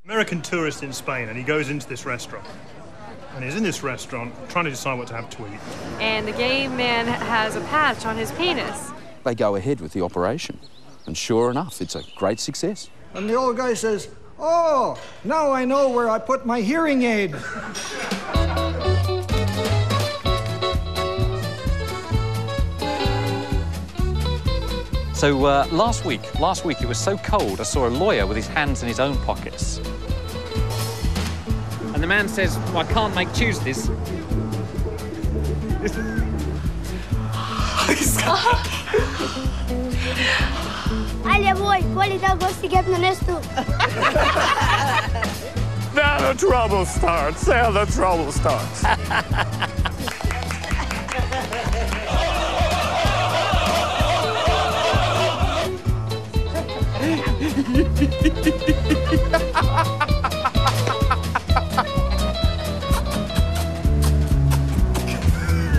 American tourist in Spain, and he goes into this restaurant. And he's in this restaurant trying to decide what to have to eat. And the gay man has a patch on his penis. They go ahead with the operation. And sure enough, it's a great success. And the old guy says, "Oh, now I know where I put my hearing aid." So last week it was so cold I saw a lawyer with his hands in his own pockets. And the man says, well, I can't make Tuesdays. Ale voi, quali da gosti che non è stu. Now the trouble starts. Now the trouble starts.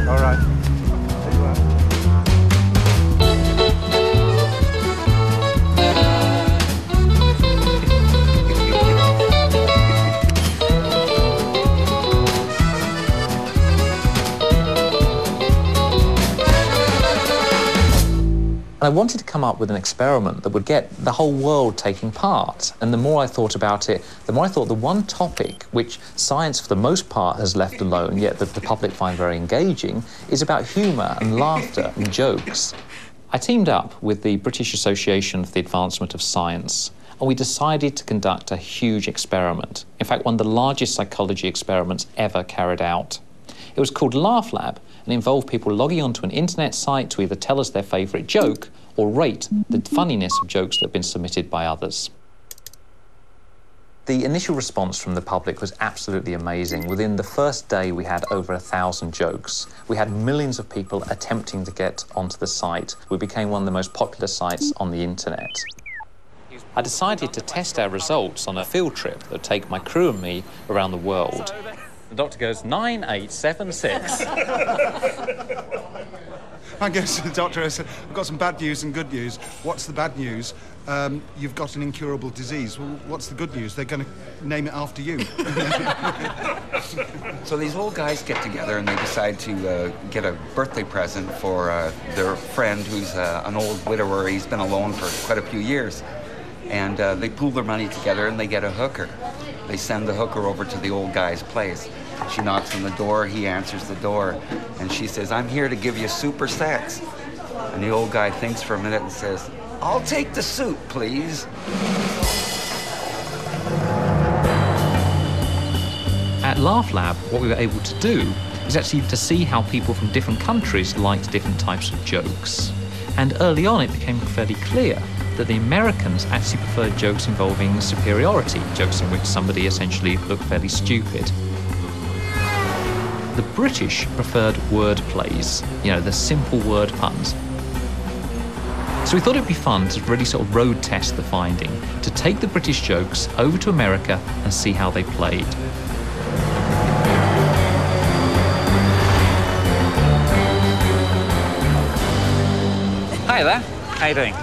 All right. There you are. And I wanted to come up with an experiment that would get the whole world taking part. And the more I thought about it, the more I thought the one topic which science, for the most part, has left alone, yet that the public find very engaging, is about humour and laughter and jokes. I teamed up with the British Association for the Advancement of Science, and we decided to conduct a huge experiment. In fact, one of the largest psychology experiments ever carried out. It was called Laugh Lab, and involved people logging onto an internet site to either tell us their favourite joke or rate the funniness of jokes that have been submitted by others. The initial response from the public was absolutely amazing. Within the first day, we had over 1,000 jokes. We had millions of people attempting to get onto the site. We became one of the most popular sites on the internet. I decided to test our results on a field trip that would take my crew and me around the world. The doctor goes, 9876. I guess to the doctor, I said, I've got some bad news and good news. What's the bad news? You've got an incurable disease. Well, what's the good news? They're going to name it after you. So these old guys get together and they decide to get a birthday present for their friend who's an old widower. He's been alone for quite a few years. And they pool their money together and they get a hooker. They send the hooker over to the old guy's place. She knocks on the door, he answers the door, and she says, "I'm here to give you super sex." And the old guy thinks for a minute and says, "I'll take the suit, please." At Laugh Lab, what we were able to do is actually to see how people from different countries liked different types of jokes. And early on, it became fairly clear that the Americans actually preferred jokes involving superiority, jokes in which somebody essentially looked fairly stupid. The British preferred word plays, you know, the simple word puns. So we thought it'd be fun to really sort of road test the finding, to take the British jokes over to America and see how they played. Hi there, how you doing?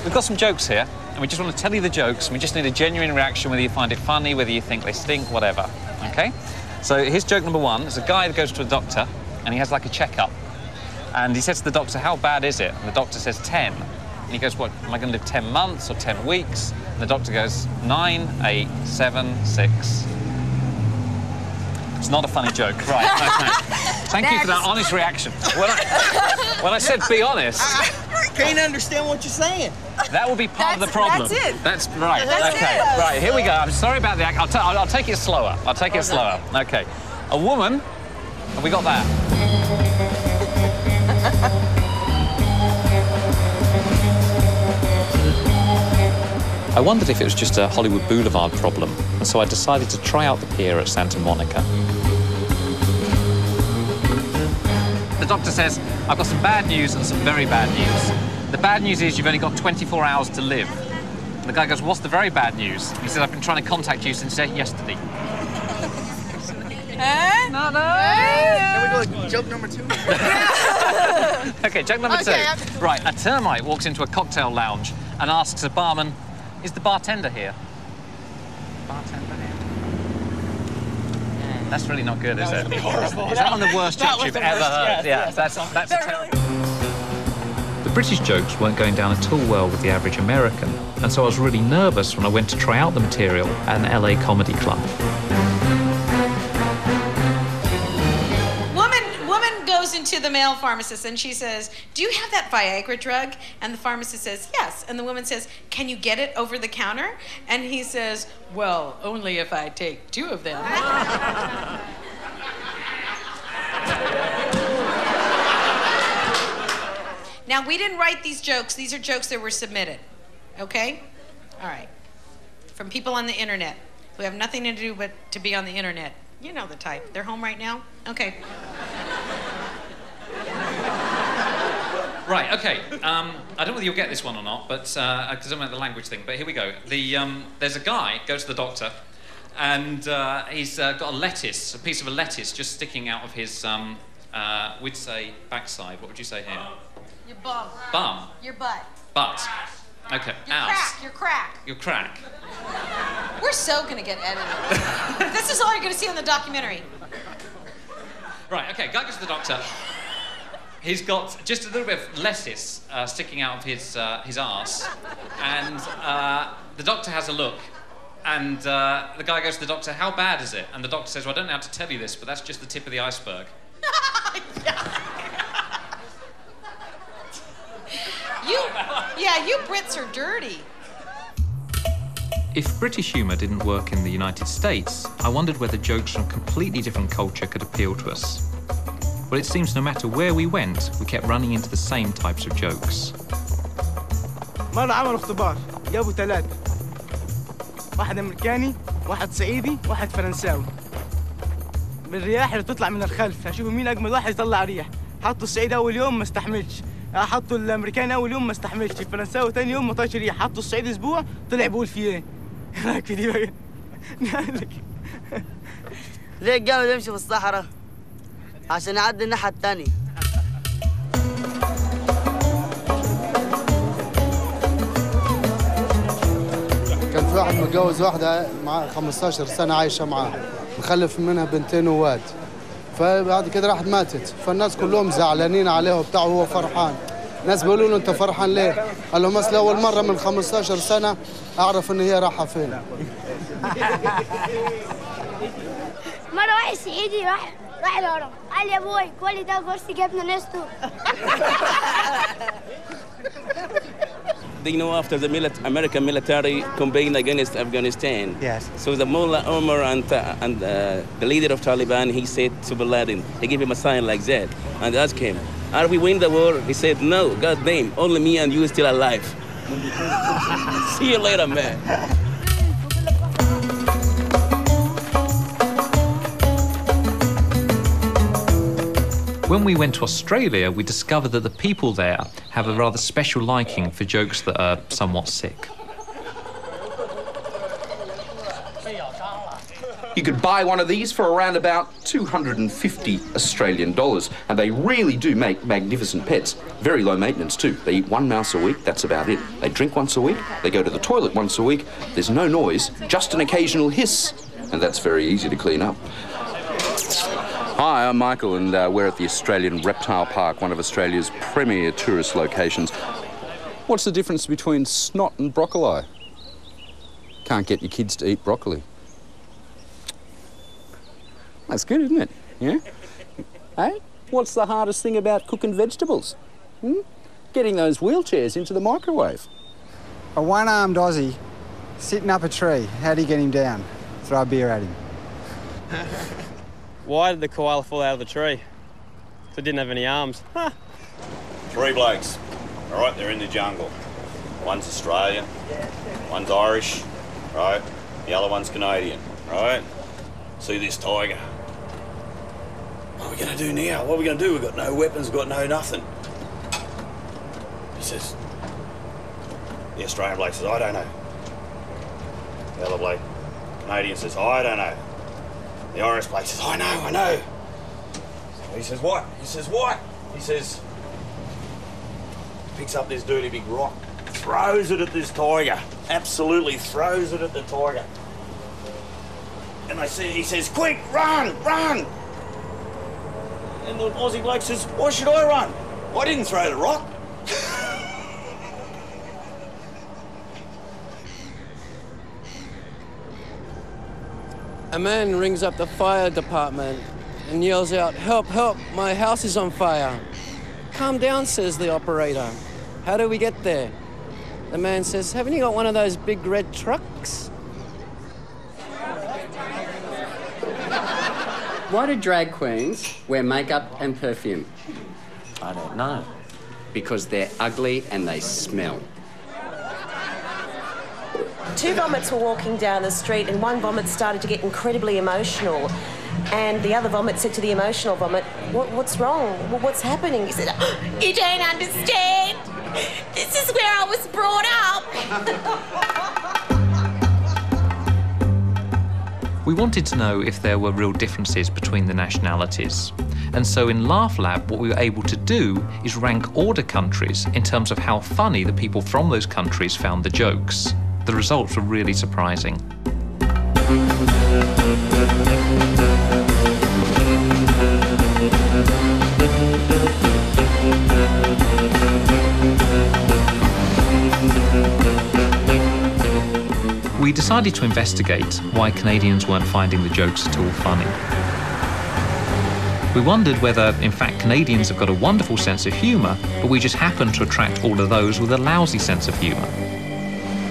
We've got some jokes here, and we just want to tell you the jokes, and we just need a genuine reaction, whether you find it funny, whether you think they stink, whatever, okay? So here's joke number one. It's a guy that goes to a doctor, and he has like a checkup. And he says to the doctor, "How bad is it?" And the doctor says 10. And he goes, "What, am I going to live 10 months or 10 weeks? And the doctor goes, 9, 8, 7, 6. It's not a funny joke. Right, okay. Thank you for that honest reaction. When I said be honest... I can't understand what you're saying. That will be part of the problem. That's it. That's right. That's okay. it. Right, here we go. I'm sorry about the act. I'll take it slower. I'll take it slower. Okay. A woman... Have we got that? I wondered if it was just a Hollywood Boulevard problem, and so I decided to try out the pier at Santa Monica. The doctor says, "I've got some bad news and some very bad news. The bad news is you've only got 24 hours to live." And the guy goes, "What's the very bad news?" He said, "I've been trying to contact you since yesterday." No. Can we go joke number 2? Okay, joke number 2. Right, a termite walks into a cocktail lounge and asks a barman, "Is the bartender here?" bartender here. That's really not good, is it? Horrible. Is that one of the worst jokes you've ever heard? Yes, that's a terrible... The British jokes weren't going down at all well with the average American, and so I was really nervous when I went to try out the material at an LA comedy club. Woman goes into the male pharmacist and she says, "Do you have that Viagra drug?" And the pharmacist says, "Yes." And the woman says, "Can you get it over the counter?" And he says, "Well, only if I take 2 of them." Now, we didn't write these jokes. These are jokes that were submitted, okay? All right. From people on the internet who have nothing to do but to be on the internet. You know the type. They're home right now? Okay. Right, okay. I don't know whether you'll get this one or not, but because I don't know the language thing, but here we go. There's a guy, goes to the doctor, and he's got a piece of a lettuce just sticking out of his, we'd say backside. What would you say here? Your bum. Bum? Your butt. Butt. Okay. Your crack. Your crack. We're so gonna get edited. This is all you're gonna see on the documentary. Right, okay, guy goes to the doctor. He's got just a little bit of lettuce sticking out of his arse, and the doctor has a look, and the guy goes to the doctor, "How bad is it?" And the doctor says, "Well, I don't know how to tell you this, but that's just the tip of the iceberg." You Brits are dirty. If British humour didn't work in the United States, I wondered whether jokes from a completely different culture could appeal to us. Well, it seems no matter where we went, we kept running into the same types of jokes. مرة عملوا اختبار جابوا 3 واحد أمريكاني واحد صعيدي واحد فرنساوي بالرياح اللي تطلع من الخلف هشوفوا مين أجمل واحد يطلع ريح حطوا الصعيدي أول يوم ما استحملش حطوا الأمريكاني أول يوم ما استحملش الفرنساوي ثاني يوم ما طاش ريح حطوا الصعيدي أسبوع طلع بقول فيه إيه رايك في دي بقى ليه الجمل يمشي في الصحراء عشان يعدي الناحية التانية كان في واحد متجوز واحدة مع 15 سنة عايشة معاه مخلف منها 2 واد فبعد كده راحت ماتت فالناس كلهم زعلانين عليه وبتاع وهو فرحان ناس بيقولوا له انت فرحان ليه؟ قال لهم اصل اول مرة من 15 سنة اعرف ان هي رايحة فين مرة واحد صعيدي راح الهرم قال يا ابوي كل ده كرسي جبنة نستو They know after the American military campaign against Afghanistan. Yes. So the Mullah Omar and the leader of Taliban, he said to Bin Laden, he gave him a sign like that and asked him, "Are we win the war?" He said, "No, God damn, only me and you are still alive." See you later, man. When we went to Australia, we discovered that the people there have a rather special liking for jokes that are somewhat sick. You could buy one of these for around about 250 Australian dollars, and they really do make magnificent pets. Very low maintenance too. They eat 1 mouse a week, that's about it. They drink once a week, they go to the toilet once a week, there's no noise, just an occasional hiss, and that's very easy to clean up. Hi, I'm Michael, and we're at the Australian Reptile Park, one of Australia's premier tourist locations. What's the difference between snot and broccoli? Can't get your kids to eat broccoli. That's good, isn't it? Yeah? Hey? What's the hardest thing about cooking vegetables? Getting those wheelchairs into the microwave. A one-armed Aussie sitting up a tree. How do you get him down? Throw a beer at him. Why did the koala fall out of the tree? Because it didn't have any arms. Huh. 3 blokes. All right, they're in the jungle. One's Australian, one's Irish, right? The other one's Canadian, right? See this tiger. What are we going to do now? What are we going to do? We've got no weapons, we've got no nothing. He says, the Australian bloke says, I don't know. The other bloke, Canadian, says, I don't know. The Irish bloke says, I know. He says, what? He says, what? He says, picks up this dirty big rock, throws it at this tiger. Absolutely throws it at the tiger. And he says, quick, run, run! And the Aussie bloke says, why should I run? I didn't throw the rock. A man rings up the fire department and yells out, help, help, my house is on fire. Calm down, says the operator. How do we get there? The man says, haven't you got one of those big red trucks? Why do drag queens wear makeup and perfume? I don't know. Because they're ugly and they smell. Two vomits were walking down the street and one vomit started to get incredibly emotional. And the other vomit said to the emotional vomit, what's wrong? What's happening? He said, you don't understand. This is where I was brought up. We wanted to know if there were real differences between the nationalities. And so in Laugh Lab, what we were able to do is rank order countries in terms of how funny the people from those countries found the jokes. The results were really surprising. We decided to investigate why Canadians weren't finding the jokes at all funny. We wondered whether, in fact, Canadians have got a wonderful sense of humour, but we just happen to attract all of those with a lousy sense of humour.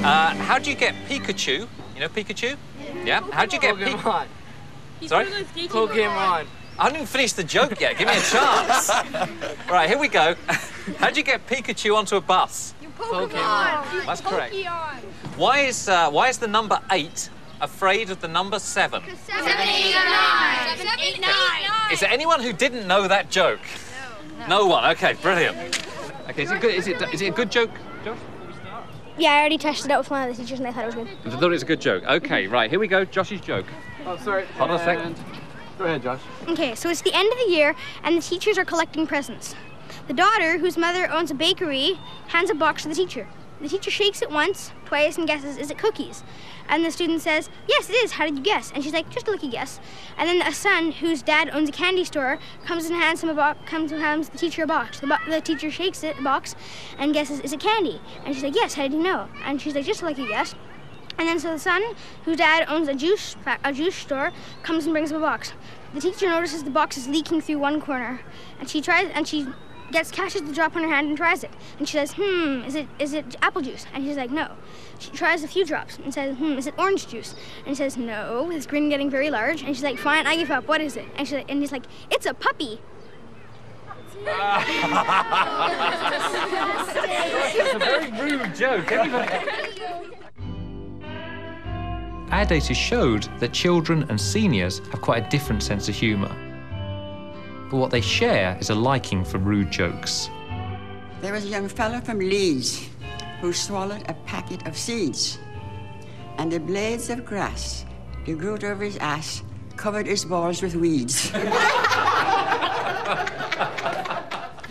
How do you get Pikachu? You know Pikachu? Yeah. How do you get Pikachu? Sorry? Pokemon. I haven't even finished the joke yet. Give me a chance. Right, here we go. How do you get Pikachu onto a bus? Pokemon. That's correct. Why is the number 8 afraid of the number 7? 7, 8, 9. 7, 8, 9. Is there anyone who didn't know that joke? No one. Okay, brilliant. Okay, is it good? Is it a good joke, Josh? Yeah, I already tested it out with one of the teachers and they thought it was good. They thought it was a good joke. Okay, right, here we go. Josh's joke. Oh, sorry. Hold on a second. Go ahead, Josh. Okay, so it's the end of the year and the teachers are collecting presents. The daughter, whose mother owns a bakery, hands a box to the teacher. The teacher shakes it once, twice, and guesses, is it cookies? And the student says, yes, it is. How did you guess? And she's like, just a lucky guess. And then a son, whose dad owns a candy store, comes and hands the teacher a box. The teacher shakes the box and guesses, is it candy? And she's like, yes, how did you know? And she's like, just a lucky guess. And then so the son, whose dad owns a juice store, comes and brings him a box. The teacher notices the box is leaking through one corner, and she catches the drop on her hand and tries it. And she says, is it apple juice? And he's like, no. She tries a few drops and says, is it orange juice? And he says, no, his grin getting very large. And she's like, fine, I give up, what is it? And he's like, it's a puppy. It's a very rude joke. Our data showed that children and seniors have quite a different sense of humour. But what they share is a liking for rude jokes. There was a young fellow from Leeds who swallowed a packet of seeds, and the blades of grass that grew over his ass covered his balls with weeds.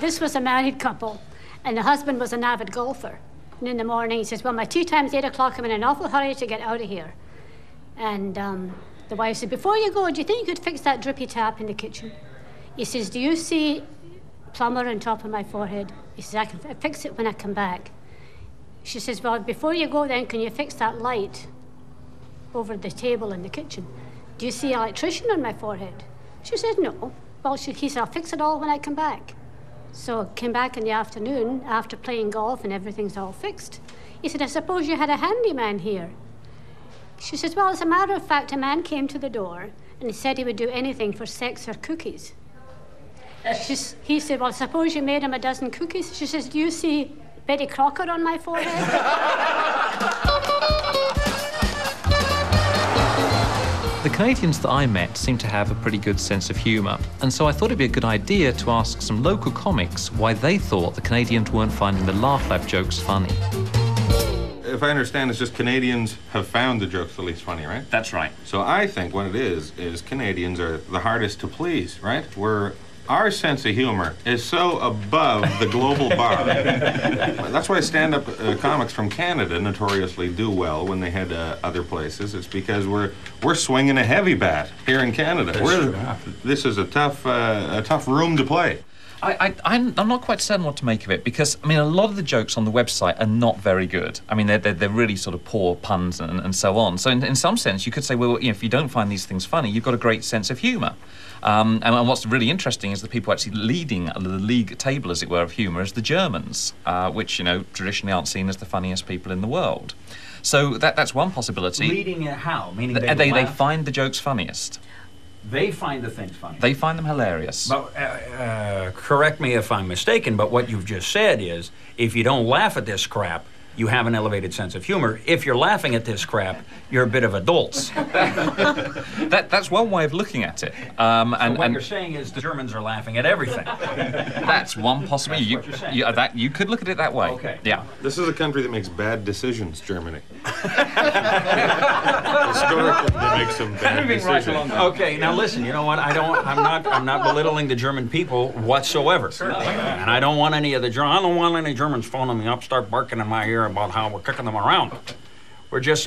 This was a married couple, and the husband was an avid golfer. And in the morning he says, well, my tea time's 8 o'clock, I'm in an awful hurry to get out of here. And the wife said, before you go, do you think you could fix that drippy tap in the kitchen? He says, do you see plumber on top of my forehead? He says, I can fix it when I come back. She says, well, before you go then, can you fix that light over the table in the kitchen? Do you see electrician on my forehead? She says, no. Well, he said, I'll fix it all when I come back. So I came back in the afternoon after playing golf and everything's all fixed. He said, I suppose you had a handyman here. She says, well, as a matter of fact, a man came to the door and he said he would do anything for sex or cookies. He said, well, suppose you made him a dozen cookies. She says, do you see Betty Crocker on my forehead? The Canadians that I met seemed to have a pretty good sense of humour, and so I thought it'd be a good idea to ask some local comics why they thought the Canadians weren't finding the Laugh Lab jokes funny. If I understand, it's just Canadians have found the jokes the least funny, right? That's right. So I think what it is Canadians are the hardest to please, right? We're Our sense of humor is so above the global bar. That's why stand-up comics from Canada notoriously do well when they head other places. It's because we're swinging a heavy bat here in Canada. This is a tough room to play. I'm not quite certain what to make of it because, I mean, a lot of the jokes on the website are not very good. I mean, they're really sort of poor puns and so on. So in some sense, you could say, well, you know, if you don't find these things funny, you've got a great sense of humour. And what's really interesting is the people actually leading the league table, as it were, of humour is the Germans, which, you know, traditionally aren't seen as the funniest people in the world. So that's one possibility. Leading it how? Meaning they find the jokes funniest. They find the things funny. They find them hilarious. But correct me if I'm mistaken, but what you've just said is, if you don't laugh at this crap, you have an elevated sense of humor. If you're laughing at this crap, you're a bit of a dolts. That's one way of looking at it. So what you're saying is the Germans are laughing at everything. That's one possibility. You could look at it that way. Okay. Yeah. This is a country that makes bad decisions, Germany. Historically, they make some bad decisions. Okay, now listen. You know what? I'm not belittling the German people whatsoever. And I don't want any of the Germans. I don't want any Germans phoning me up, start barking in my ear about how we're kicking them around.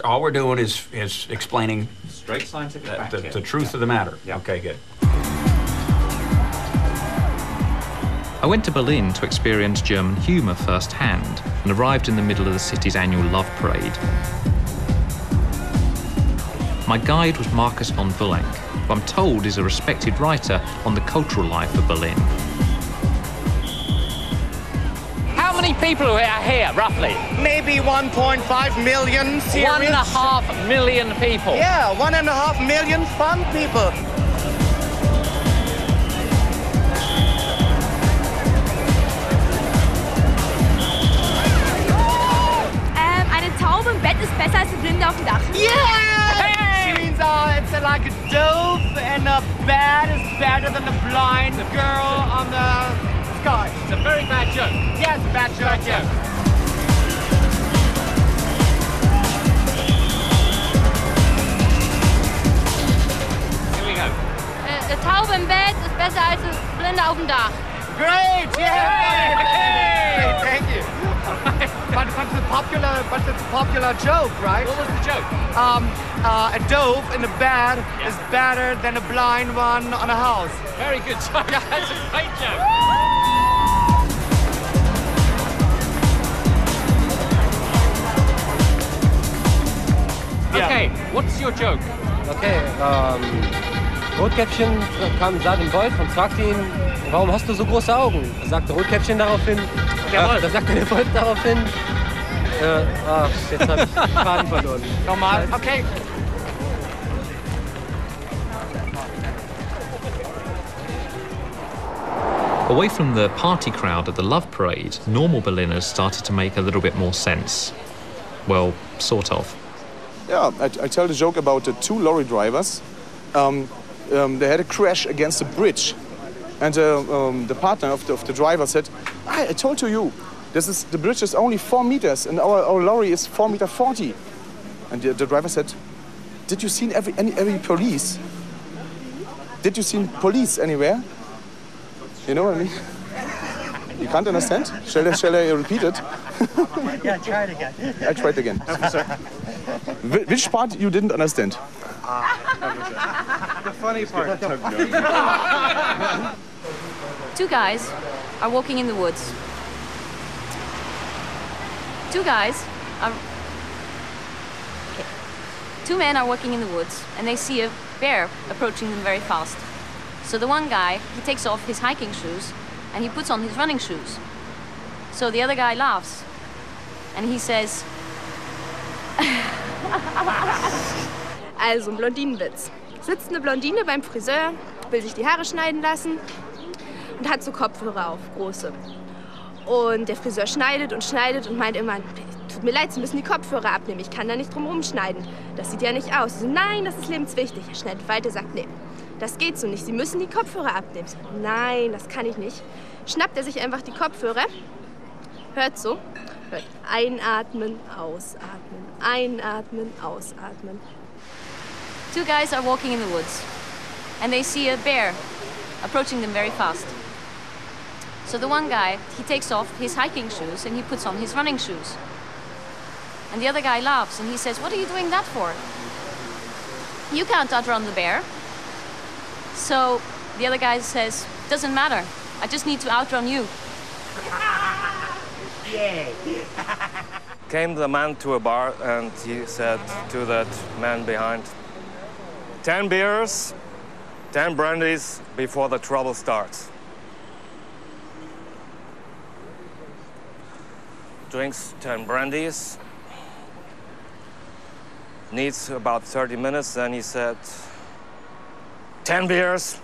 All we're doing is explaining straight scientific the truth of the matter. Yeah. Okay, good. I went to Berlin to experience German humour firsthand and arrived in the middle of the city's annual Love Parade. My guide was Markus von Vullenk, who I'm told is a respected writer on the cultural life of Berlin. How many people are here, roughly? Maybe 1.5 million serious. 1.5 million people. Yeah, 1.5 million fun people. Eine Taube im Bett ist besser als eine Blinde auf dem Dach. Yeah! Hey! She means it's like a dove and a bat is better than a blind girl on the sky. It's a very bad joke. Yes, bad joke. Here we go. Eine Taube im Bett ist besser als eine Blinde auf dem Dach. Great! Yeah! Hey! Thank you. But it's a popular joke, right? What was the joke? A dove in a bed is better than a blind one on a house. Very good joke. That's a great joke. Okay, what's your joke? Okay, Rotkäppchen sah den Wolf und fragte ihn, warum hast du so große Augen? Da sagte Rotkäppchen daraufhin, da sagte der Wolf daraufhin, jetzt habe ich Faden verloren. Nochmal, okay. Away from the party crowd at the Love Parade, normal Berliners started to make a little bit more sense. Well, sort of. Yeah, I tell the joke about the two lorry drivers. They had a crash against a bridge. And the partner of the driver said, I told you, the bridge is only 4 meters and our lorry is 4.40 meters. And the driver said, did you see any police? Did you see police anywhere? You know what I mean? You can't understand? Shall I repeat it? Yeah, try it again. I tried again. Which part you didn't understand? The funny part. Two guys are walking in the woods. Two men are walking in the woods, and they see a bear approaching them very fast. So the one guy, he takes off his hiking shoes, and he puts on his running shoes. So the other guy laughs, and he says... Also, ein Blondinenwitz. Sitzt eine Blondine beim Friseur, will sich die Haare schneiden lassen und hat so Kopfhörer auf, große. Und der Friseur schneidet und meint immer, tut mir leid, Sie müssen die Kopfhörer abnehmen, ich kann da nicht drum rumschneiden. Das sieht ja nicht aus. So, nein, das ist lebenswichtig. Er schneidet weiter, sagt, nee, das geht so nicht, Sie müssen die Kopfhörer abnehmen. So, nein, das kann ich nicht. Schnappt er sich einfach die Kopfhörer, hört so, hört einatmen, ausatmen, einatmen, ausatmen. Two guys are walking in the woods, and they see a bear approaching them very fast. So the one guy, he takes off his hiking shoes and he puts on his running shoes. And the other guy laughs and he says, "What are you doing that for? You can't outrun the bear." So the other guy says, "Doesn't matter. I just need to outrun you." Came the man to a bar and he said to that man behind, 10 beers, 10 brandies before the trouble starts. Drinks 10 brandies, needs about 30 minutes, then he said, 10 beers,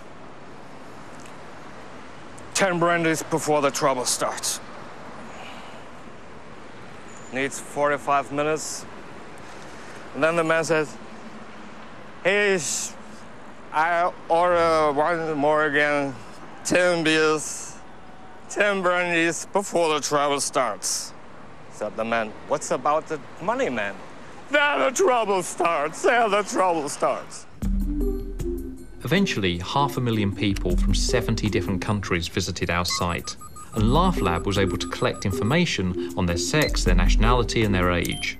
10 brandies before the trouble starts. Needs 45 minutes. And then the man says, "Hey, I order one more again, 10 beers, 10 brandies before the trouble starts." Said the man, "What's about the money, man?" "There the trouble starts, there the trouble starts." Eventually, 500,000 people from 70 different countries visited our site, and Laugh Lab was able to collect information on their sex, their nationality, and their age.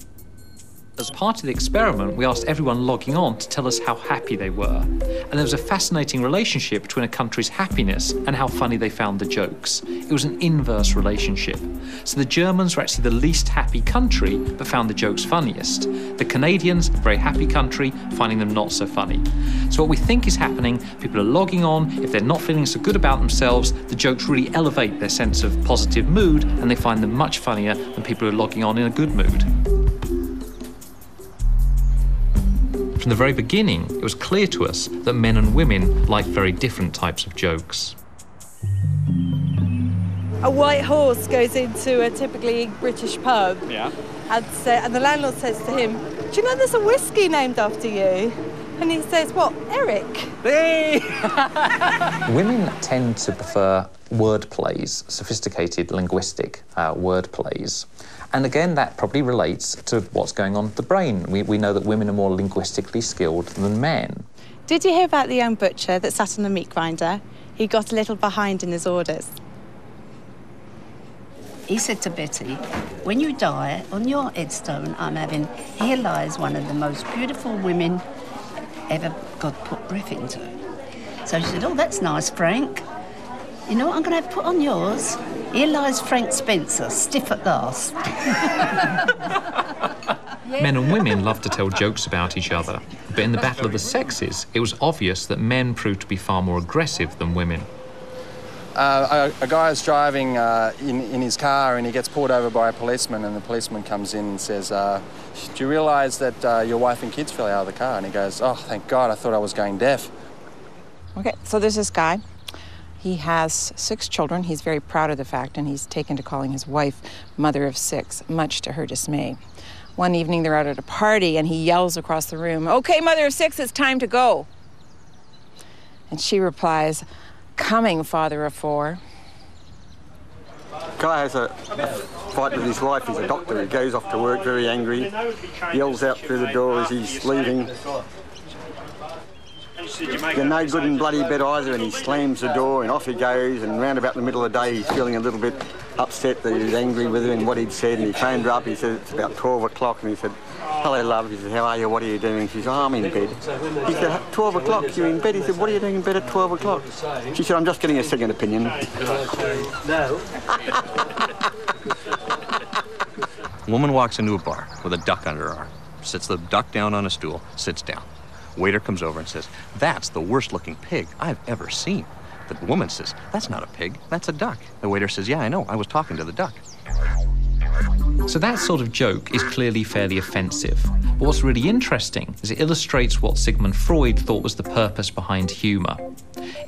As part of the experiment, we asked everyone logging on to tell us how happy they were. And there was a fascinating relationship between a country's happiness and how funny they found the jokes. It was an inverse relationship. So the Germans were actually the least happy country, but found the jokes funniest. The Canadians, a very happy country, finding them not so funny. So what we think is happening, people are logging on, if they're not feeling so good about themselves, the jokes really elevate their sense of positive mood, and they find them much funnier than people who are logging on in a good mood. From the very beginning, it was clear to us that men and women like very different types of jokes. A white horse goes into a typically British pub. Yeah. And the landlord says to him, "Do you know there's a whiskey named after you?" And he says, "What, Eric?" Hey! Women tend to prefer word plays, sophisticated linguistic word plays. And again, that probably relates to what's going on with the brain. We know that women are more linguistically skilled than men. Did you hear about the young butcher that sat on a meat grinder? He got a little behind in his orders. He said to Betty, "When you die, on your headstone, I'm having, here lies one of the most beautiful women ever God put breath into." So she said, "Oh, that's nice, Frank. You know what I'm going to have put on yours? Here lies Frank Spencer, stiff at last." Men and women love to tell jokes about each other, but in the battle of the sexes, it was obvious that men proved to be far more aggressive than women. A guy's driving in his car and he gets pulled over by a policeman, and the policeman comes in and says, "Do you realise that your wife and kids fell out of the car?" And he goes, "Oh, thank God, I thought I was going deaf." Okay, so there's this guy. He has 6 children. He's very proud of the fact, and he's taken to calling his wife mother of 6, much to her dismay. One evening, they're out at a party, and he yells across the room, "Okay, mother of 6, it's time to go." And she replies, "Coming, father of 4. Guy has a fight with his wife. He's a doctor. He goes off to work very angry, yells out through the door as he's leaving, "You're no good in bloody bed either," and he slams the door and off he goes, and round about the middle of the day he's feeling a little bit upset that he was angry with her and what he'd said, and he phoned her up. He said it's about 12 o'clock, and he said, "Hello, love." He said, "How are you? What are you doing?" She said, "Oh, I'm in bed." He said, "12 o'clock, you're in bed?" He said, "What are you doing in bed at 12 o'clock? She said, "I'm just getting a second opinion." No. Woman walks into a bar with a duck under her arm, sits the duck down on a stool, sits down. Waiter comes over and says, "That's the worst looking pig I've ever seen." The woman says, "That's not a pig, that's a duck." The waiter says, "Yeah, I know, I was talking to the duck." So that sort of joke is clearly fairly offensive. But what's really interesting is it illustrates what Sigmund Freud thought was the purpose behind humour.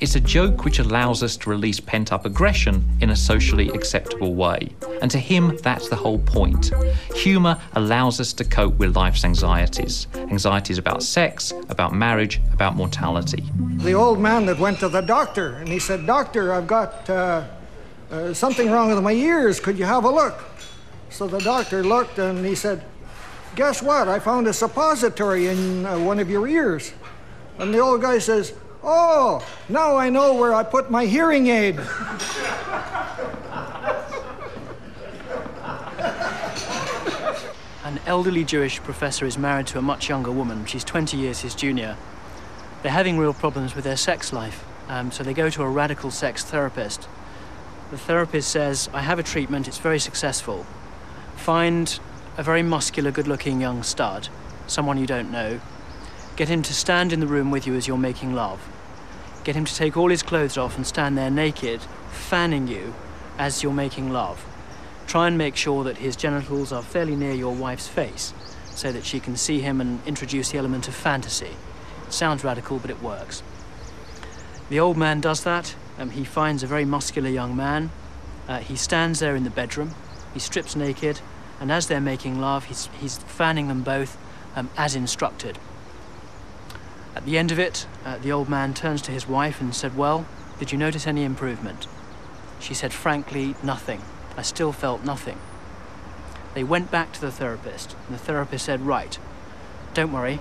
It's a joke which allows us to release pent-up aggression in a socially acceptable way. And to him, that's the whole point. Humour allows us to cope with life's anxieties. Anxieties about sex, about marriage, about mortality. The old man that went to the doctor, and he said, "Doctor, I've got something wrong with my ears. Could you have a look?" So the doctor looked and he said, "Guess what? I found a suppository in one of your ears." And the old guy says, Oh, now I know where I put my hearing aid. An elderly Jewish professor is married to a much younger woman. She's 20 years his junior. They're having real problems with their sex life, so they go to a radical sex therapist. The therapist says, I have a treatment, it's very successful. Find a very muscular, good-looking young stud, someone you don't know. Get him to stand in the room with you as you're making love. Get him to take all his clothes off and stand there naked, fanning you as you're making love. Try and make sure that his genitals are fairly near your wife's face so that she can see him and introduce the element of fantasy. It sounds radical, but it works. The old man does that. He finds a very muscular young man. He stands there in the bedroom. He strips naked, and as they're making love, he's fanning them both as instructed. At the end of it, the old man turns to his wife and said, well, did you notice any improvement? She said, frankly, nothing. I still felt nothing. They went back to the therapist, and the therapist said, right, don't worry,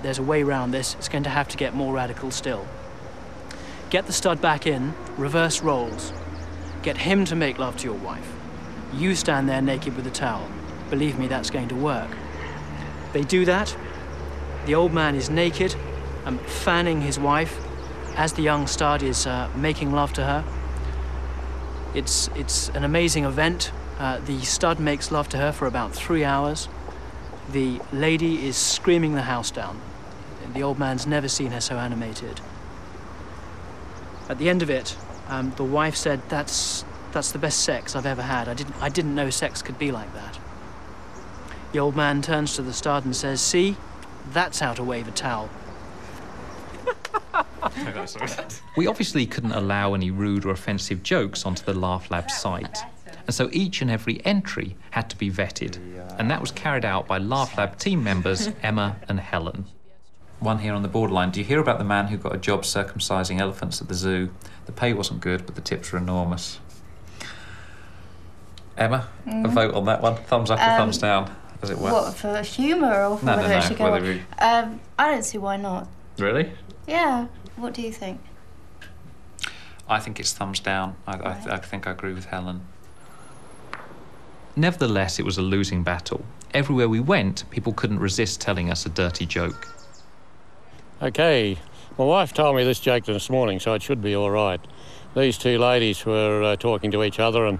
there's a way around this. It's going to have to get more radical still. Get the stud back in, reverse roles. Get him to make love to your wife. You stand there naked with a towel. Believe me, that's going to work. They do that. The old man is naked, fanning his wife as the young stud is making love to her. It's an amazing event. The stud makes love to her for about 3 hours. The lady is screaming the house down. The old man's never seen her so animated. At the end of it, the wife said, that's the best sex I've ever had. I didn't know sex could be like that. The old man turns to the stud and says, see, that's how to wave a towel. We obviously couldn't allow any rude or offensive jokes onto the Laugh Lab site, and so each and every entry had to be vetted, and that was carried out by Laugh Lab team members Emma and Helen. One here on the borderline. Do you hear about the man who got a job circumcising elephants at the zoo? The pay wasn't good, but the tips were enormous. Emma, a vote on that one? Thumbs up or thumbs down, as it were? What, for humour or for whether it should go on? I don't see why not. Really? Yeah. What do you think? I think it's thumbs down. I think I agree with Helen. Nevertheless, it was a losing battle. Everywhere we went, people couldn't resist telling us a dirty joke. OK, my wife told me this joke this morning, so it should be all right. These two ladies were talking to each other, and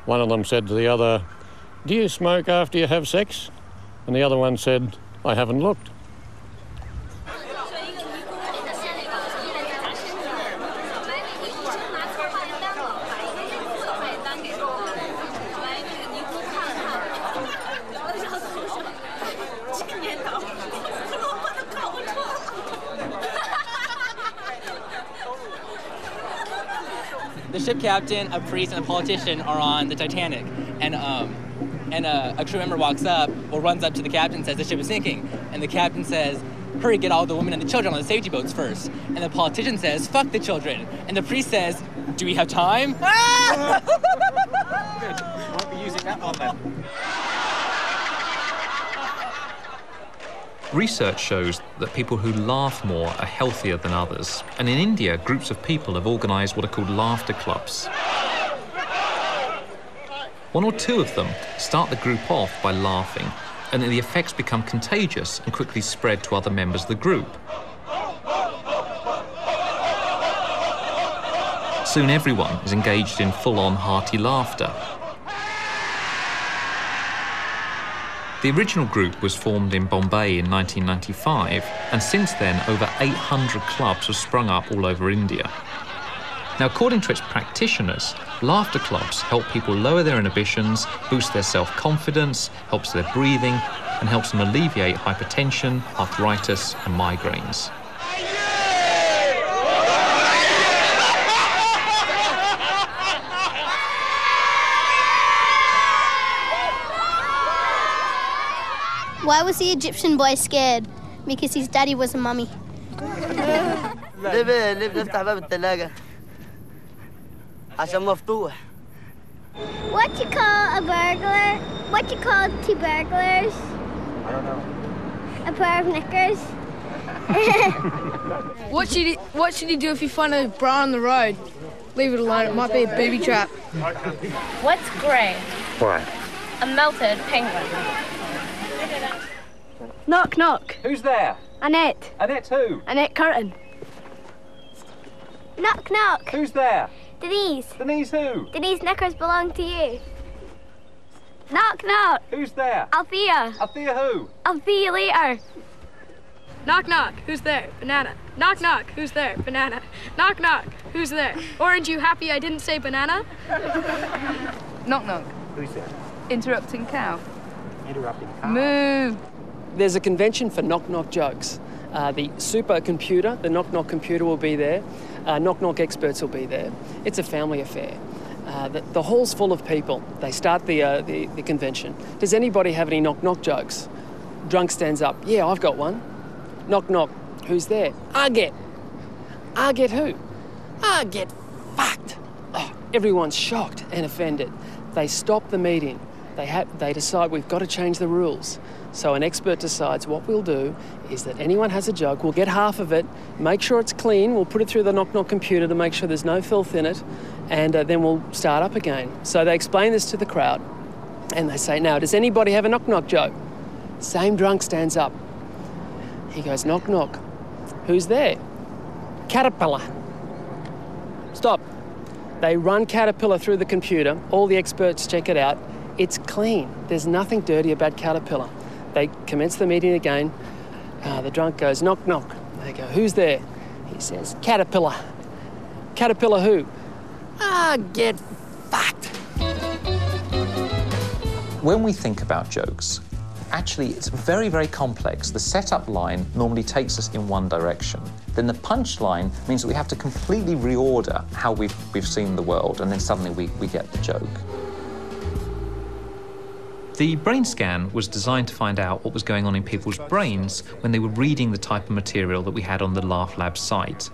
one of them said to the other, do you smoke after you have sex? And the other one said, I haven't looked. The ship captain, a priest, and a politician are on the Titanic, and a crew member walks up, or runs up to the captain and says the ship is sinking, and the captain says, hurry, get all the women and the children on the safety boats first. And the politician says, fuck the children. And the priest says, do we have time? Good. Won't be using that one then. Research shows that people who laugh more are healthier than others, and in India, groups of people have organised what are called laughter clubs. One or two of them start the group off by laughing, and the effects become contagious and quickly spread to other members of the group. Soon everyone is engaged in full-on hearty laughter. The original group was formed in Bombay in 1995, and since then over 800 clubs have sprung up all over India. Now, according to its practitioners, laughter clubs help people lower their inhibitions, boost their self-confidence, helps their breathing, and helps them alleviate hypertension, arthritis, and migraines. Why was the Egyptian boy scared? Because his daddy was a mummy. ليه بنفتح باب الثلاجة؟ عشان مفتوح. What you call a burglar? What you call two burglars? I don't know. A pair of knickers? What should he do if you find a bra on the road? Leave it alone, it might be a booby trap. What's gray? Why? A melted penguin. Knock, knock. Who's there? Annette. Annette who? Annette Curtin. Knock, knock. Who's there? Denise. Denise who? Denise knickers belong to you. Knock, knock. Who's there? Althea. Althea who? I'll see you later. Knock, knock. Who's there? Banana. Knock, knock. Who's there? Banana. Knock, knock. Who's there? Orange, you happy I didn't say banana? Knock, knock. Who's there? Interrupting cow. Interrupting cow. Moo. There's a convention for knock-knock jokes. The supercomputer, the knock-knock computer will be there. Knock-knock experts will be there. It's a family affair. The hall's full of people. They start the convention. Does anybody have any knock-knock jokes? Drunk stands up. Yeah, I've got one. Knock, knock. Who's there? Arget. Arget who? Arget fucked. Oh, everyone's shocked and offended. They stop the meeting. They decide we've got to change the rules. So an expert decides what we'll do is that anyone has a joke, we'll get half of it, make sure it's clean, we'll put it through the knock-knock computer to make sure there's no filth in it, and then we'll start up again. So they explain this to the crowd, and they say, now, does anybody have a knock-knock joke? Same drunk stands up. He goes, knock, knock. Who's there? Caterpillar. Stop. They run Caterpillar through the computer. All the experts check it out. It's clean. There's nothing dirty about Caterpillar. They commence the meeting again. The drunk goes, knock, knock. They go, who's there? He says, Caterpillar. Caterpillar who? Get fucked. When we think about jokes, actually it's very, very complex. The setup line normally takes us in one direction. Then the punchline means that we have to completely reorder how we've seen the world, and then suddenly we get the joke. The brain scan was designed to find out what was going on in people's brains when they were reading the type of material that we had on the Laugh Lab site.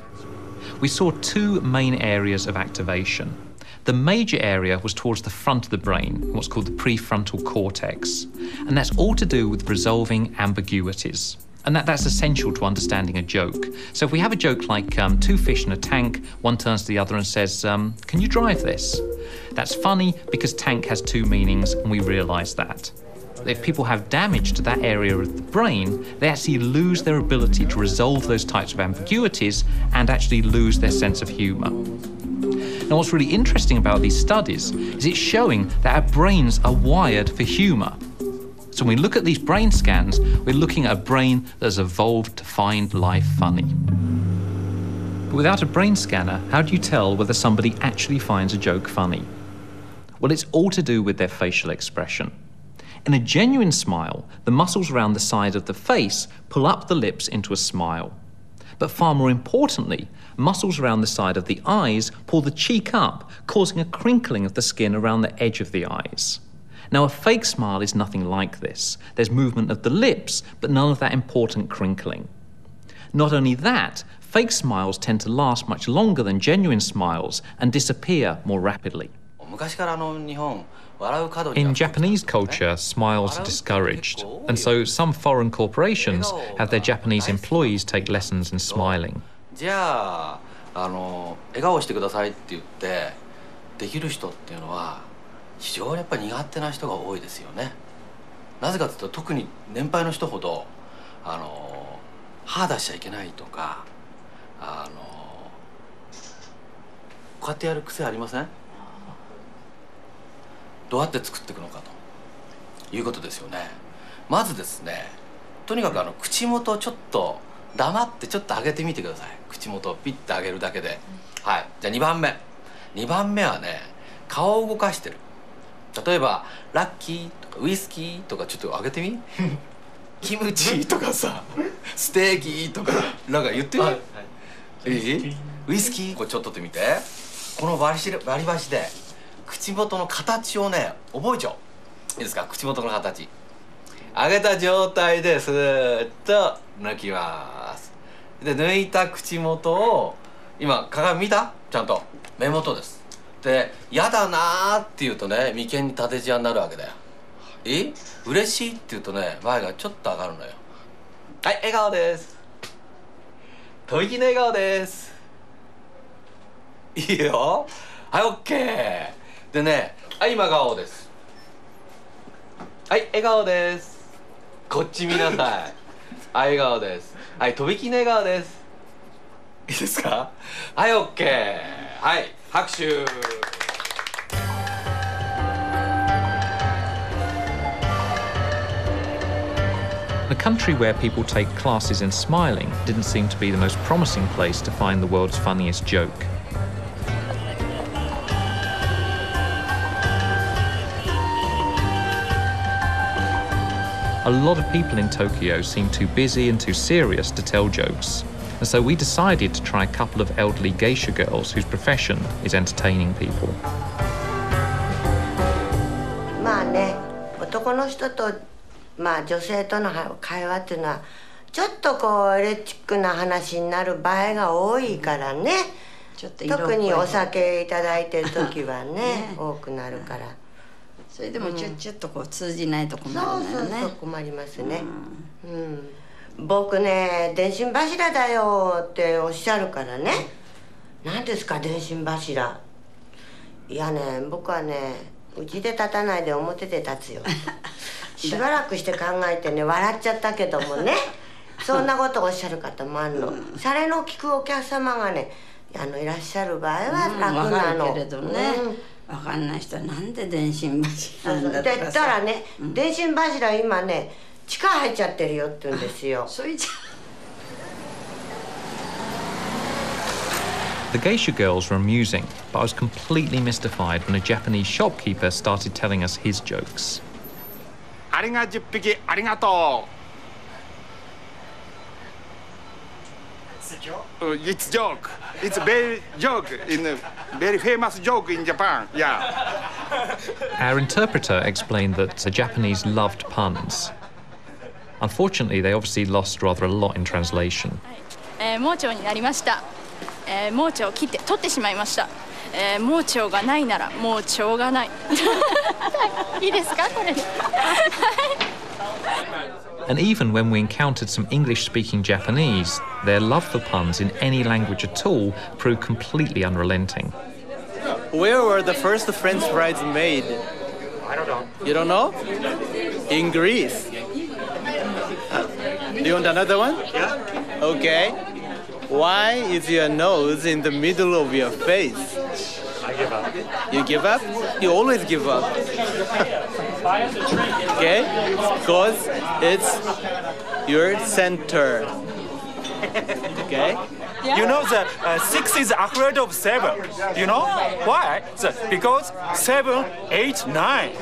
We saw two main areas of activation. The major area was towards the front of the brain, what's called the prefrontal cortex, and that's all to do with resolving ambiguities. And that's essential to understanding a joke. So if we have a joke like two fish in a tank, one turns to the other and says, can you drive this? That's funny because tank has two meanings and we realise that. If people have damage to that area of the brain, they actually lose their ability to resolve those types of ambiguities and actually lose their sense of humour. Now what's really interesting about these studies is it's showing that our brains are wired for humour. So when we look at these brain scans, we're looking at a brain that has evolved to find life funny. But without a brain scanner, how do you tell whether somebody actually finds a joke funny? Well, it's all to do with their facial expression. In a genuine smile, the muscles around the side of the face pull up the lips into a smile. But far more importantly, muscles around the side of the eyes pull the cheek up, causing a crinkling of the skin around the edge of the eyes. Now, a fake smile is nothing like this. There's movement of the lips, but none of that important crinkling. Not only that, fake smiles tend to last much longer than genuine smiles and disappear more rapidly. In Japanese culture, smiles are discouraged, and so some foreign corporations have their Japanese employees take lessons in smiling. じゃあ、笑顔してくださいって言ってできる人っていうのは非常にやっぱり苦手な人が多いですよね。なぜかというと特に年配の人ほど歯出しちゃいけないとかこうやってやる癖ありません？どうやって作っていくのかということですよね。まずですね、とにかく口元をちょっと黙ってちょっと上げてみてください。口元をピッて上げるだけで。はい。じゃあ2番目。2番目はね、顔を動かしてる。例えばラッキーとかウイスキーとかちょっと上げてみ。キムチとかさ、ステーキとかなんか言ってみ。はい、ウイスキーこれちょっとってみて。この割り箸で口元の形をね覚えちゃおう。いいですか？口元の形。上げた状態でスーッと抜きます。で抜いた口元を今鏡見た？ちゃんと目元です。で嫌だなーって言うとね眉間に縦じわになるわけだよ。嬉しいって言うとね前がちょっと上がるのよ。はい、笑顔です。とびきの笑顔です。いいよ。はい、オッケー。でね、はい、今顔です。はい、笑顔です。こっち見なさい。はい、笑顔です。はい、とびきの笑顔です。いいですか？はい、オッケー。はい、拍手。The country where people take classes in smiling didn't seem to be the most promising place to find the world's funniest joke. A lot of people in Tokyo seem too busy and too serious to tell jokes, and so we decided to try a couple of elderly geisha girls whose profession is entertaining people. まあね、男の人と女性との会話っていうのはちょっとこうエレチックな話になる場合が多いからね。特にお酒いただいてる時はね多くなるから。それでもちょっとこう通じないと困るんだよね。そう困りますね。僕ね電信柱だよっておっしゃるからね。何ですか電信柱。いやね僕はねうちで立たないで表で立つよ。しばらくして考えてね笑っちゃったけどもねそんなことをおっしゃる方もあるの。シャレの利くお客様がねいらっしゃる場合は楽なの。分かるけれどね、分かんない人はなんで電信柱なんだとかさ。って言ったらね、電信柱今ね地下入っちゃってるよって言うんですよ。それじゃThe geisha girls were amusing, but I was completely mystified when a Japanese shopkeeper started telling us his jokes. あれが10匹ありがとう。It's joke. It's very joke in a very famous joke in Japan. Yeah. Our interpreter explained that the Japanese loved puns. Unfortunately, they obviously lost rather a lot in translation. 盲腸になりました。盲腸を切って取ってしまいました。盲腸がないならもうしょうがない。いいですかこれで。And even when we encountered some English-speaking Japanese, their love for puns in any language at all proved completely unrelenting. Where were the first French fries made? I don't know. You don't know? In Greece. Do you want another one? Yeah. Okay. Why is your nose in the middle of your face? I give up. You give up? You always give up. Okay? Because it's your center. Okay? Yeah. You know the 6 is ahead of 7. You know why? Because 7, 8, 9. 8,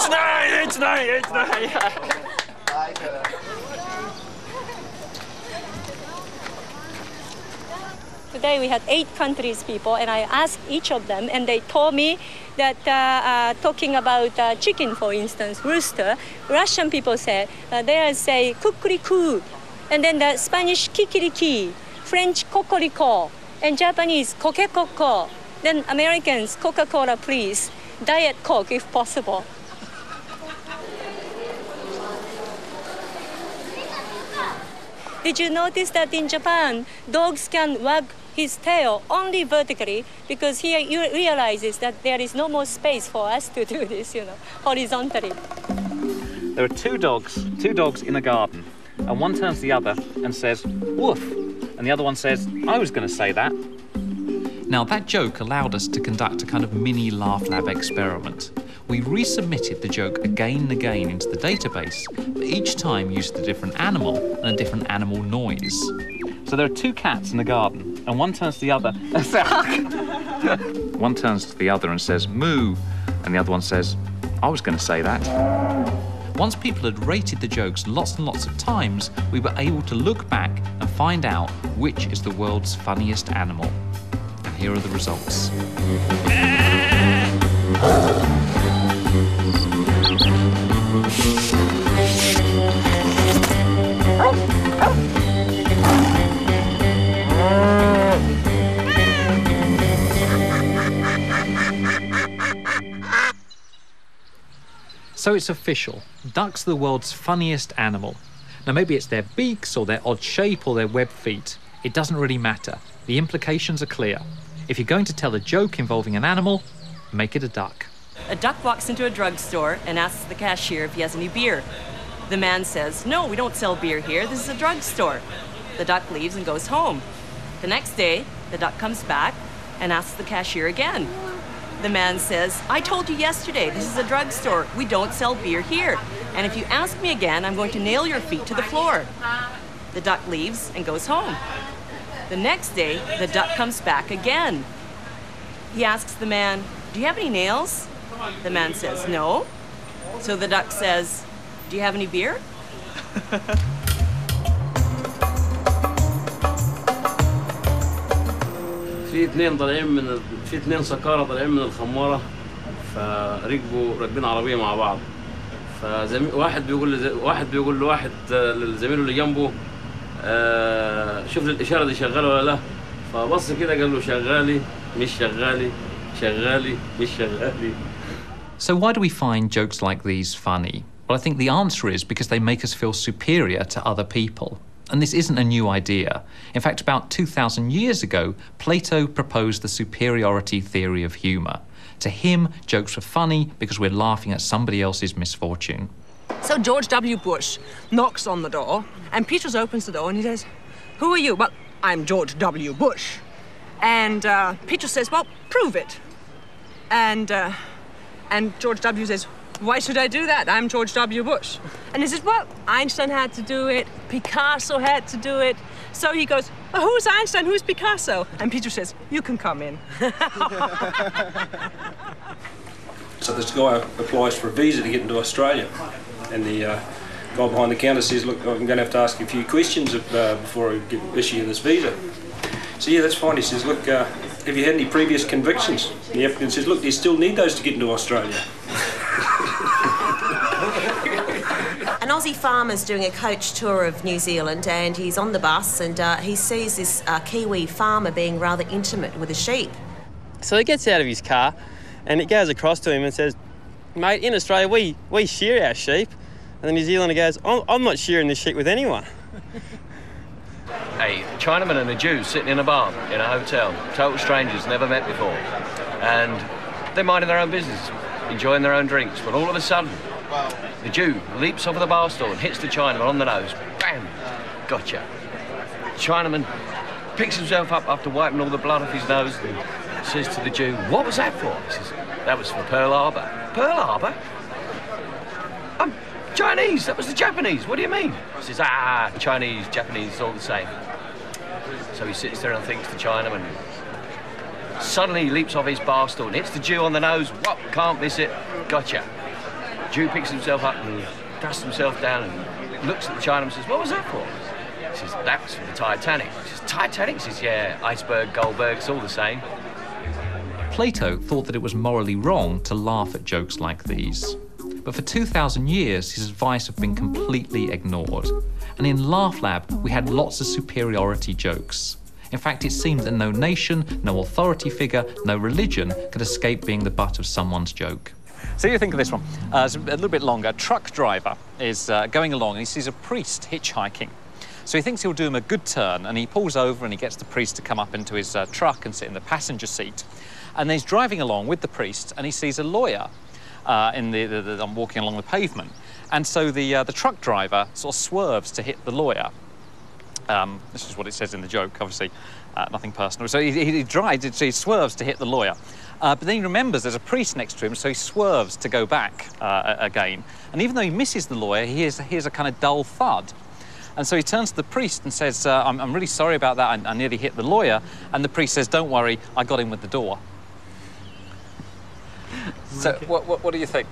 9, 8, 9, 8, 9. Today we had 8 countries people, and I asked each of them, and they told me that talking about chicken, for instance, rooster, Russian people say they say kukurikoo, and then the Spanish kikiriki, French kokoriko, and Japanese kokekoko. Then Americans, Coca-Cola, please, Diet Coke if possible. Did you notice that in Japan, dogs can wag his tail only vertically because he realizes that there is no more space for us to do this, horizontally. There are two dogs in a garden, and one turns to the other and says, woof, and the other one says, I was going to say that. Now, that joke allowed us to conduct a kind of mini Laugh Lab experiment. We resubmitted the joke again and again into the database, but each time used a different animal and a different animal noise. So there are 2 cats in the garden, and one turns to the other and says, one turns to the other and says, moo, and the other one says, I was going to say that. Once people had rated the jokes lots and lots of times, we were able to look back and find out which is the world's funniest animal. And here are the results. So it's official. Ducks are the world's funniest animal. Now maybe it's their beaks or their odd shape or their webbed feet. It doesn't really matter. The implications are clear. If you're going to tell a joke involving an animal, make it a duck. A duck walks into a drugstore and asks the cashier if he has any beer. The man says, "No, we don't sell beer here. This is a drugstore." The duck leaves and goes home. The next day, the duck comes back and asks the cashier again. The man says, "I told you yesterday, this is a drugstore. We don't sell beer here. And if you ask me again, I'm going to nail your feet to the floor." The duck leaves and goes home. The next day, the duck comes back again. He asks the man, "Do you have any nails?" The man says, "No." So the duck says, "Do you have any beer?" في اثنين سكارى طالعين من الخمارة، راكبين عربية مع بعض. واحد بيقول لواحد لزميله اللي جنبه شوف لي الإشارة دي شغالة ولا لا؟ فبص كده قال له شغالي مش شغالي شغالي مش شغالي. So why do we find jokes like these funny? Well, I think the answer is because they make us feel superior to other people. And this isn't a new idea. In fact, about 2,000 years ago, Plato proposed the superiority theory of humour. To him, jokes were funny because we're laughing at somebody else's misfortune. So George W. Bush knocks on the door, and Petrus opens the door and he says, "Who are you?" "Well, I'm George W. Bush." And Petrus says, "Well, prove it." And George W. says, "Why should I do that? I'm George W. Bush." And he says, "Well, Einstein had to do it, Picasso had to do it." So he goes, "Well, who's Einstein, who's Picasso?" And Peter says, "You can come in." So this guy applies for a visa to get into Australia, and the guy behind the counter says, "Look, I'm going to have to ask you a few questions before I issue you this visa." So yeah, that's fine. He says, "Look, have you had any previous convictions?" And the applicant says, "Look, you still need those to get into Australia." An Aussie farmer's doing a coach tour of New Zealand, and he's on the bus and he sees this Kiwi farmer being rather intimate with a sheep. So he gets out of his car and it goes across to him and says, "Mate, in Australia we shear our sheep." And the New Zealander goes, I'm not shearing this sheep with anyone." A Chinaman and a Jew sitting in a bar in a hotel, total strangers, never met before. And they're minding their own business, enjoying their own drinks, but all of a sudden, the Jew leaps over the bar stool and hits the Chinaman on the nose. Bam! Gotcha. The Chinaman picks himself up after wiping all the blood off his nose and says to the Jew, "What was that for?" He says, "That was for Pearl Harbor." "Pearl Harbor? I'm Chinese, that was the Japanese, what do you mean?" He says, Chinese, Japanese, all the same. So he sits there and thinks the Chinaman. Suddenly he leaps off his bar stool and hits the Jew on the nose. Whoop, can't miss it, gotcha. Jew picks himself up and dusts himself down and looks at the Chinaman and says, "What was that for?" He says, "That was for the Titanic." He says, "Titanic?" He says, "Yeah, iceberg, Goldberg, it's all the same." Plato thought that it was morally wrong to laugh at jokes like these. But for 2,000 years, his advice had been completely ignored. And in Laugh Lab, we had lots of superiority jokes. In fact, it seemed that no nation, no authority figure, no religion could escape being the butt of someone's joke. So you think of this one. It's a little bit longer. A truck driver is going along and he sees a priest hitchhiking. So he thinks he'll do him a good turn, and he pulls over and he gets the priest to come up into his truck and sit in the passenger seat. And then he's driving along with the priest and he sees a lawyer I'm walking along the pavement. And so the truck driver sort of swerves to hit the lawyer. This is what it says in the joke, obviously, nothing personal. So he swerves to hit the lawyer. But then he remembers there's a priest next to him, so he swerves to go back again. And even though he misses the lawyer, he hears a kind of dull thud. And so he turns to the priest and says, I'm really sorry about that, I nearly hit the lawyer. And the priest says, "Don't worry, I got him with the door." So what do you think?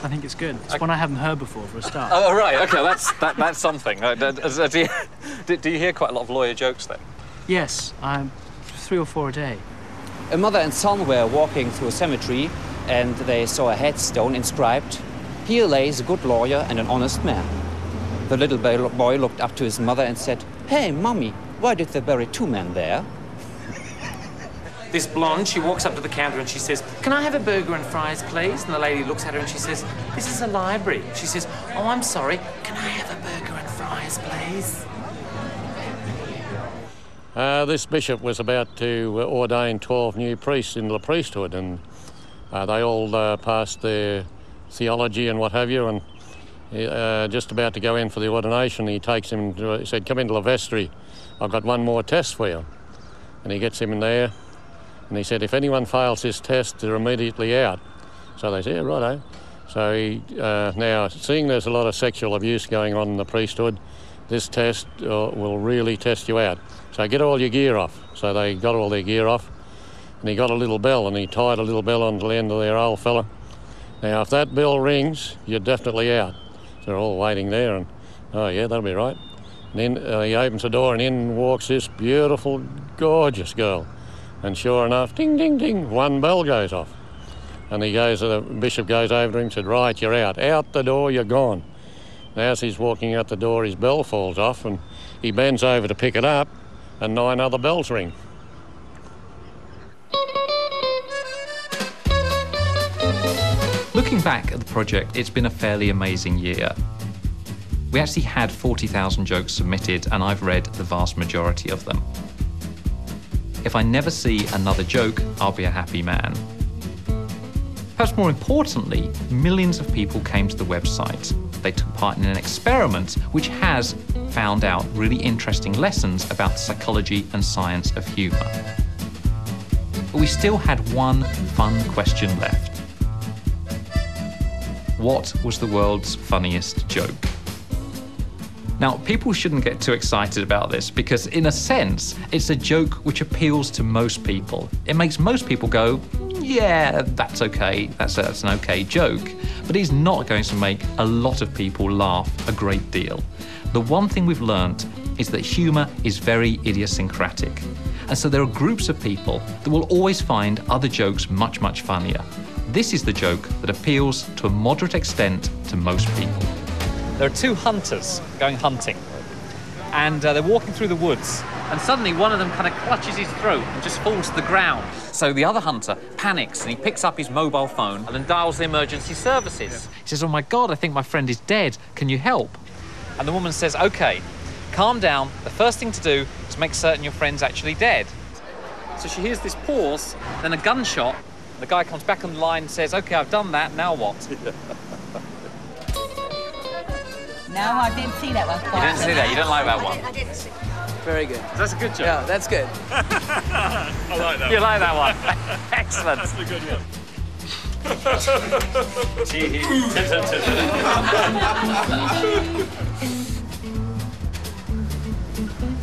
I think it's good. It's one I haven't heard before, for a start. Oh, right, OK, that's something. Do you hear quite a lot of lawyer jokes then? Yes, 3 or 4 a day. A mother and son were walking through a cemetery and they saw a headstone inscribed, "Here lays a good lawyer and an honest man." The little boy looked up to his mother and said, "Hey, Mummy, why did they bury 2 men there?" This blonde, she walks up to the counter and she says, "Can I have a burger and fries, please?" And the lady looks at her and she says, "This is a library." She says, "Oh, I'm sorry, can I have a burger and fries, please?" This bishop was about to ordain 12 new priests into the priesthood, and they all passed their theology and what have you, and just about to go in for the ordination, he takes him to, he said, come into the vestry, I've got one more test for you. And he gets him in there, and he said, if anyone fails this test, they're immediately out. So they said, yeah, righto. So he, now, seeing there's a lot of sexual abuse going on in the priesthood, this test will really test you out. So get all your gear off. So they got all their gear off, and he got a little bell, and he tied a little bell onto the end of their old fella. Now, if that bell rings, you're definitely out. So they're all waiting there, and, oh yeah, that'll be right. And then he opens the door, and in walks this beautiful, gorgeous girl. And sure enough, ding, ding, ding, one bell goes off. And the bishop goes over to him and said, right, you're out. Out the door, you're gone. Now, as he's walking out the door, his bell falls off, and he bends over to pick it up, and 9 other bells ring. Looking back at the project, it's been a fairly amazing year. We actually had 40,000 jokes submitted, and I've read the vast majority of them. If I never see another joke, I'll be a happy man. Perhaps more importantly, millions of people came to the website. They took part in an experiment which has found out really interesting lessons about the psychology and science of humour. But we still had one fun question left. What was the world's funniest joke? Now, people shouldn't get too excited about this because, in a sense, it's a joke which appeals to most people. It makes most people go, yeah, that's okay, that's an okay joke. But it's not going to make a lot of people laugh a great deal. The one thing we've learned is that humour is very idiosyncratic. And so there are groups of people that will always find other jokes much, much funnier. This is the joke that appeals to a moderate extent to most people. There are 2 hunters going hunting, and they're walking through the woods, and suddenly one of them kind of clutches his throat and just falls to the ground. So the other hunter panics, and he picks up his mobile phone and then dials the emergency services. He says, oh my God, I think my friend is dead. Can you help? And the woman says, okay, calm down. The first thing to do is make certain your friend's actually dead. So she hears this pause, then a gunshot. The guy comes back on the line and says, okay, I've done that, now what? No, I didn't see that one. You didn't see that? You don't like that one? I didn't see. Very good. That's a good joke. Yeah, that's good. I like that. You like that one? Excellent. That's a good one.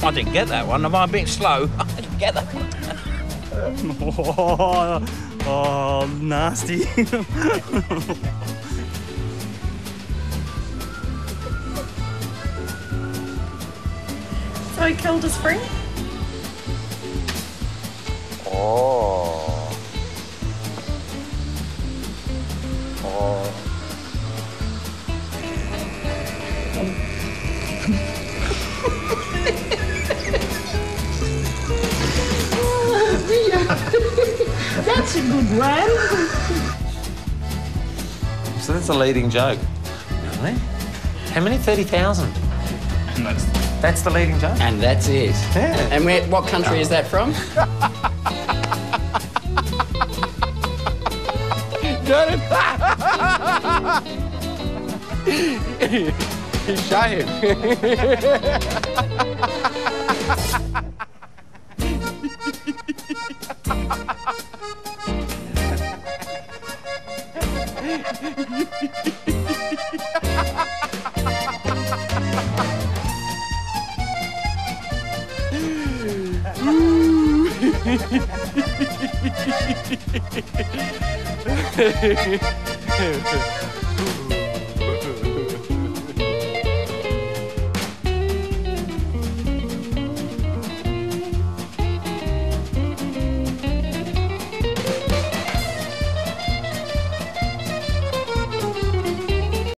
I didn't get that one. Am I a bit slow? I didn't get that one. Oh, nasty. So he killed his friend? Oh. Oh. That's a good one. So that's a leading joke. Really? How many? 30,000? That's the leading joke? And that's it. Yeah. And what country is that from? Got it. He's shying.